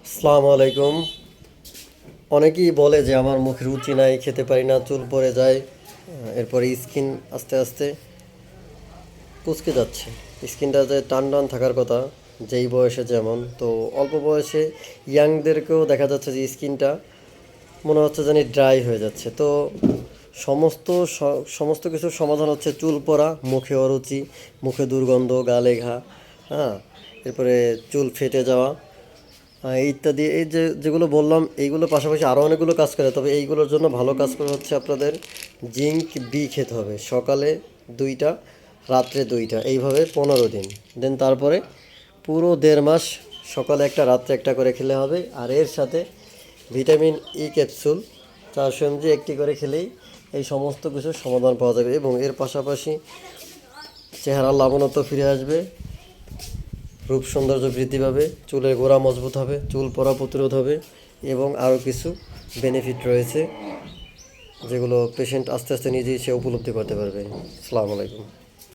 আসসালামু আলাইকুম। অনেকেই বলে যে আমার মুখে রুচি নাই, খেতে পারি না, চুল পড়ে যায়, এরপরে স্কিন আস্তে আস্তে কুঁচকে যাচ্ছে। স্কিনটা যে টান টান থাকার কথা যেই বয়সে, যেমন তো অল্প বয়সে ইয়াংদেরকেও দেখা যাচ্ছে যে স্কিনটা মনে হচ্ছে জানি ড্রাই হয়ে যাচ্ছে। তো সমস্ত কিছুর সমাধান হচ্ছে চুল পড়া, মুখে অরুচি, মুখে দুর্গন্ধ, গালে ঘা, হ্যাঁ, এরপরে চুল ফেটে যাওয়া, ইত্যাদি। এই যে যেগুলো বললাম এইগুলো পাশাপাশি আরও অনেকগুলো কাজ করে, তবে এইগুলোর জন্য ভালো কাজ করে হচ্ছে আপনাদের জিঙ্ক বি খেতে হবে। সকালে 2টা, রাত্রে 2টা, এইভাবে 15 দিন। দেন তারপরে পুরো 1.5 মাস সকালে একটা, রাত্রে একটা করে খেলে হবে। আর এর সাথে ভিটামিন ই ক্যাপসুল 400 mg একটি করে খেলেই এই সমস্ত কিছুর সমাধান পাওয়া যাবে। এবং এর পাশাপাশি চেহারার লাবণ্যতা ফিরে আসবে, রূপ সৌন্দর্য বৃদ্ধি পাবে, চুলের গোড়া মজবুত হবে, চুল পড়া প্রতিরোধ হবে, এবং আরও কিছু বেনিফিট রয়েছে যেগুলো পেশেন্ট আস্তে আস্তে নিজেই সে উপলব্ধি করতে পারবে। আসসালামু আলাইকুম।